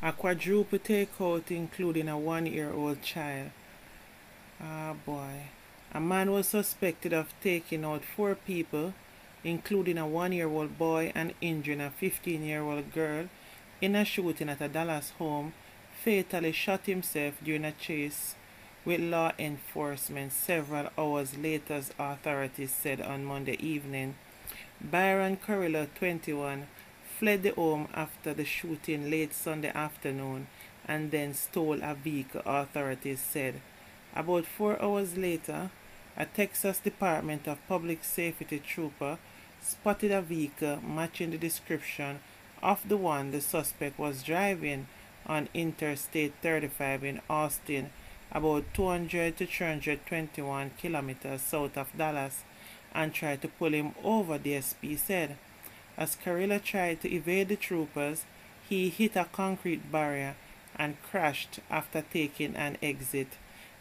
A quadruple takeout including a 1-year-old child. Ah boy. A man was suspected of taking out 4 people, including a 1-year-old boy, and injuring a 15-year-old girl in a shooting at a Dallas home, fatally shot himself during a chase with law enforcement several hours later, authorities said on Monday evening. Byron Curran, 21, fled the home after the shooting late Sunday afternoon and then stole a vehicle, authorities said. About 4 hours later, a Texas Department of Public Safety trooper spotted a vehicle matching the description of the one the suspect was driving on Interstate 35 in Austin, about 200 to 321 kilometers south of Dallas, and tried to pull him over, the SP said. As Curran tried to evade the troopers, he hit a concrete barrier and crashed after taking an exit.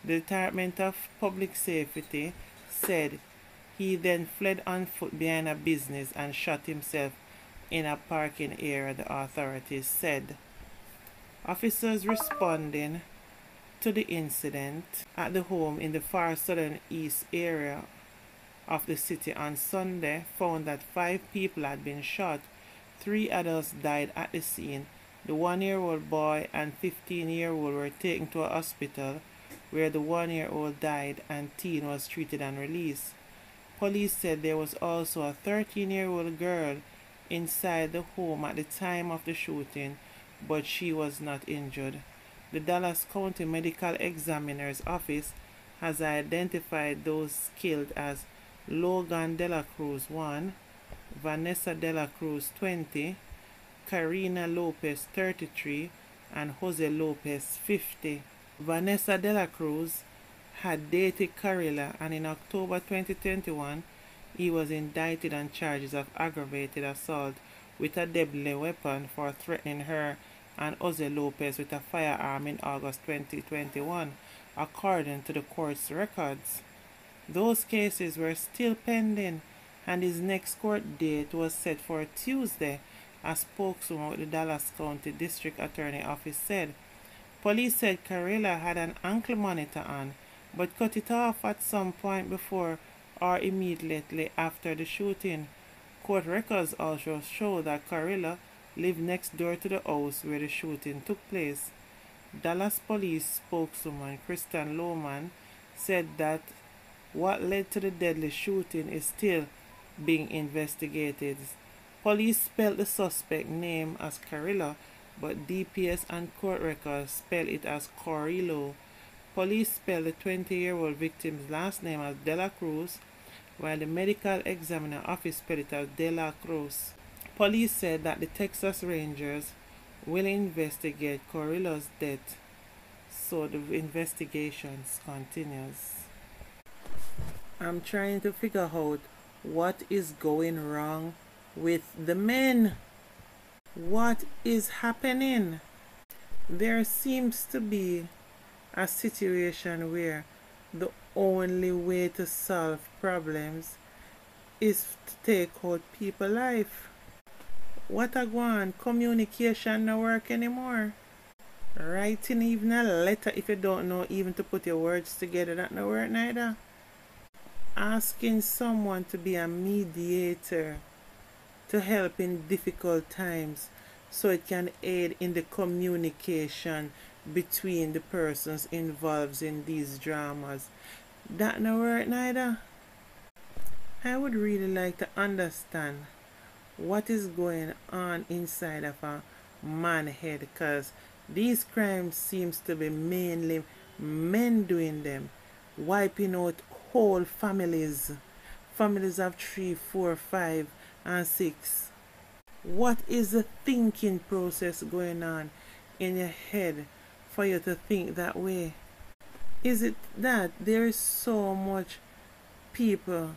The Department of Public Safety said he then fled on foot behind a business and shot himself in a parking area, the authorities said. Officers responding to the incident at the home in the far southern east area of the city on Sunday found that 5 people had been shot. 3 adults died at the scene. The 1-year-old boy and 15-year-old were taken to a hospital where the 1-year-old died and teen was treated and released. Police said there was also a 13-year-old girl inside the home at the time of the shooting, but she was not injured. The Dallas County Medical Examiner's Office has identified those killed as Logan De La Cruz, 1, Vanessa De La Cruz, 20, Karina Lopez, 33, and Jose Lopez, 50. Vanessa De La Cruz had dated Curran, and in October 2021, he was indicted on charges of aggravated assault with a deadly weapon for threatening her and Jose Lopez with a firearm in August 2021, according to the court's records. Those cases were still pending, and his next court date was set for Tuesday, a spokeswoman with the Dallas County District Attorney Office said. Police said Curran had an ankle monitor on, but cut it off at some point before or immediately after the shooting. Court records also show that Curran lived next door to the house where the shooting took place. Dallas police spokeswoman Kristen Lohman said that what led to the deadly shooting is still being investigated. Police spelled the suspect name as Curran, but DPS and court records spell it as Corillo. Police spelled the 20-year-old victim's last name as De La Cruz, while the medical examiner office spelled it as De La Cruz. Police said that the Texas Rangers will investigate Corillo's death, so the investigations continues. I'm trying to figure out what is going wrong with the men. What is happening? There seems to be a situation where the only way to solve problems is to take out people's life. What a go on? Communication no work anymore. Writing even a letter if you don't know even to put your words together, that no work neither. Asking someone to be a mediator to help in difficult times so it can aid in the communication between the persons involved in these dramas, that no work neither. I would really like to understand what is going on inside of a man's head, because these crimes seems to be mainly men doing them, wiping out whole families of 3, 4, 5 and 6. What is the thinking process going on in your head for you to think that way? Is it that there is so much people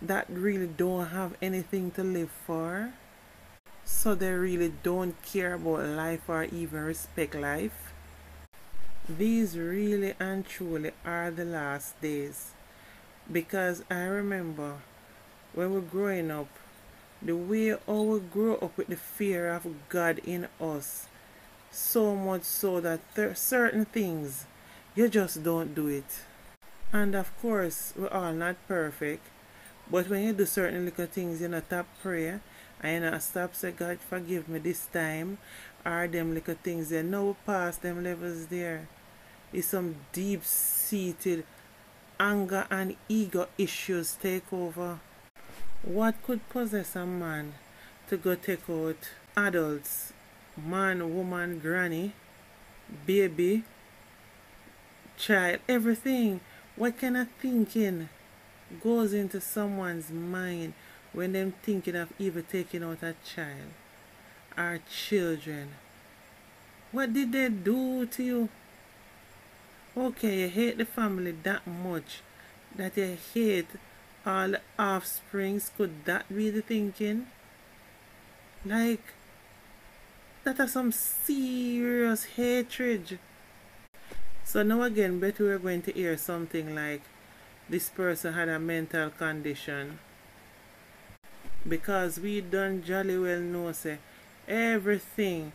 that really don't have anything to live for, so they really don't care about life or even respect life? These really and truly are the last days, because I remember when we were growing up, the way we grew up with the fear of God in us So much so that certain things you just don't do it. And of course, we're all not perfect. But when you do certain little things, you not stop prayer and you not stop say, God forgive me this time, or them little things there. Now past them levels there. It's some deep seated anger and ego issues take over. What could possess a man to go take out adults, man, woman, granny, baby, child, everything? What kind of thinking goes into someone's mind when them thinking of even taking out a child or children? What did they do to you? Okay, you hate the family that much that you hate all the offsprings. Could that be the thinking? Like, that is some serious hatred. So now again, bet we're going to hear something like this person had a mental condition, because we done jolly well know say everything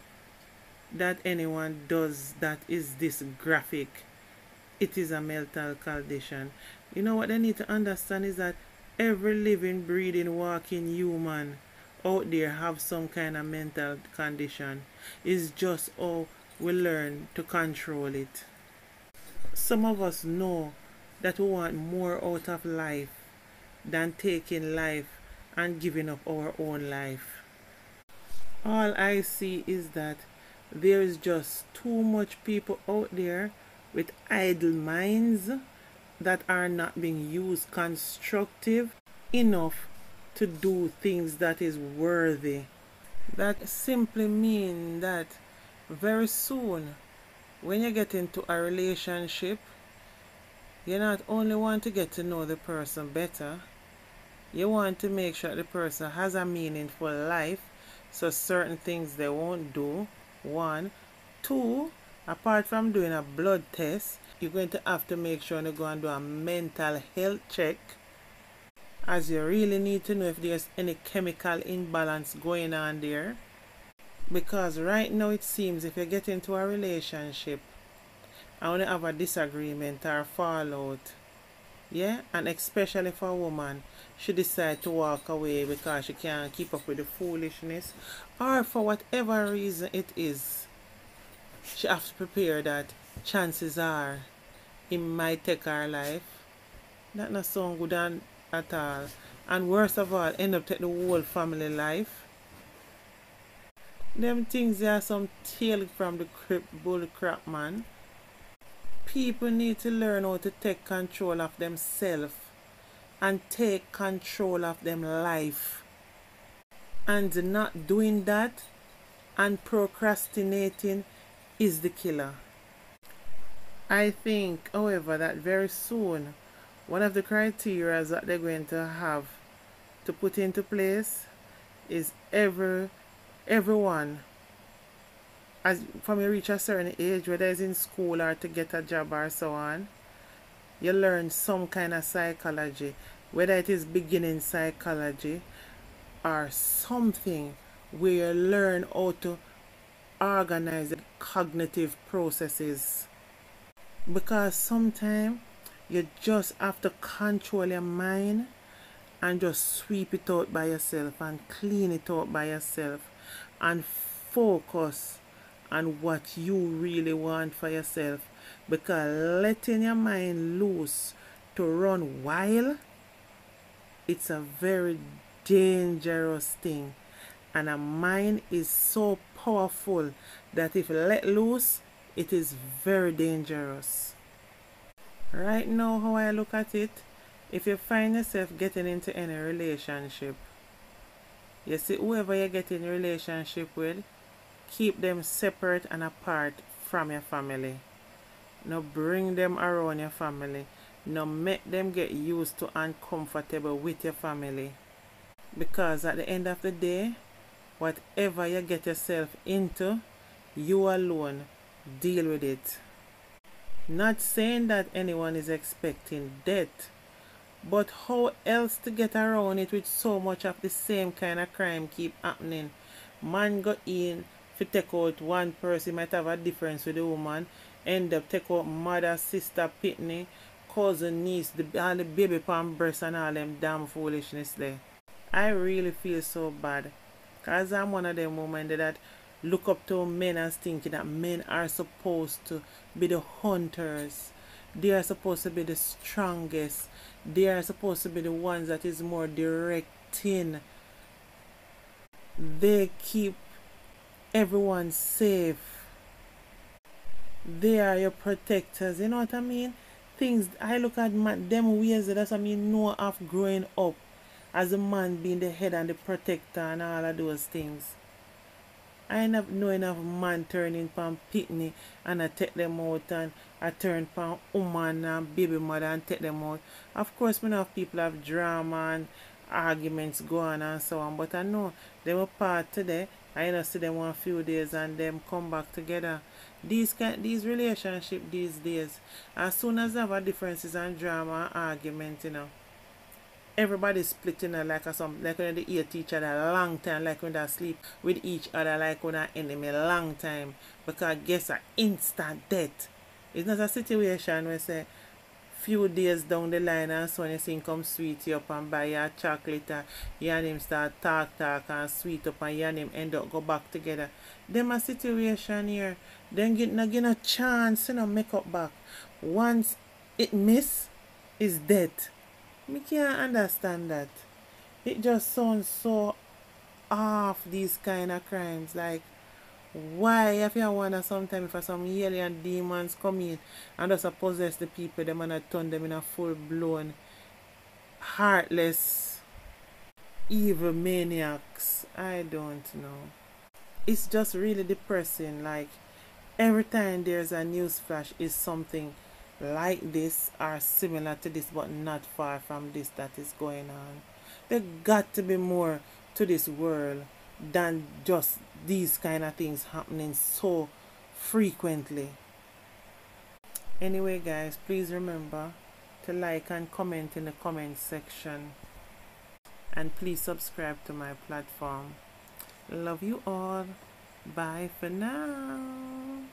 that anyone does that is this graphic, it is a mental condition. You know what they need to understand is that every living, breathing, walking human out there have some kind of mental condition. It's just how we learn to control it. Some of us know that we want more out of life than taking life and giving up our own life. All I see is that there is just too much people out there with idle minds that are not being used constructive enough to do things that is worthy. That simply means that very soon when you get into a relationship, you not only want to get to know the person better, you want to make sure the person has a meaningful life, so certain things they won't do. One. Two, apart from doing a blood test, you're going to have to make sure you go and do a mental health check, as you really need to know if there's any chemical imbalance going on there. Because right now it seems if you get into a relationship and when you have a disagreement or fallout, yeah, and especially for a woman, she decide to walk away because she can't keep up with the foolishness, or for whatever reason it is, she has to prepare that chances are it might take her life. That not sound good at all. And worst of all, end up take the whole family life. Them things are some tail from the bull crap, man. People need to learn how to take control of themselves and take control of them life. And not doing that and procrastinating is the killer. I think, however, that very soon one of the criteria that they're going to have to put into place is everyone, as from you reach a certain age, whether it's in school or to get a job or so on, you learn some kind of psychology, whether it is beginning psychology or something where you learn how to organize cognitive processes. Because sometimes you just have to control your mind and just sweep it out by yourself and clean it out by yourself and focus on what you really want for yourself. Because letting your mind loose to run wild, it's a very dangerous thing. And a mind is so powerful that if let loose, it is very dangerous. Right now, how I look at it, if you find yourself getting into any relationship, you see whoever you get in a relationship with, keep them separate and apart from your family. No bring them around your family. No make them get used to and comfortable with your family. Because at the end of the day, whatever you get yourself into, you alone deal with it. Not saying that anyone is expecting death, but how else to get around it with so much of the same kind of crime keep happening? Man go in if you take out one person, might have a difference with the woman, end up take out mother, sister, pitney, cousin, niece, and the baby palm breast and all them damn foolishness there. I really feel so bad, because I'm one of them women that look up to men as thinking that men are supposed to be the hunters. They are supposed to be the strongest. They are supposed to be the ones that is more directing. They keep everyone safe. They are your protectors. You know what I mean? Things I look at them ways. That's what I mean. Know of growing up as a man being the head and the protector and all of those things. I end up knowing of man turning from pitney and I take them out, and I turn from woman and baby mother and take them out. Of course, we know people have drama and arguments go on and so on, but I know they were part today. I know see them one few days and them come back together. These relationships these days, as soon as they have a differences and drama and argument, everybody splitting like when they eat each other a long time, like when they sleep with each other like when they enemy a long time, because guess a instant death. It's not a situation where say few days down the line and so when you see him come sweet you up and buy you a chocolate, you and him start talk and sweet up and you and him end up go back together. Them a situation here, then not get a chance make up back. Once it miss, is death. Me can't understand that. It just sounds so off, these kind of crimes. Like, why, if you wonder sometimes if some alien demons come in and just possess the people, them and turn them in a full-blown, heartless, evil maniacs. I don't know. It's just really depressing. Like, every time there's a news flash is something like this or similar to this, but not far from this that is going on. There got to be more to this world than just these kind of things happening so frequently. Anyway guys, please remember to like and comment in the comment section, and please subscribe to my platform. Love you all. Bye for now.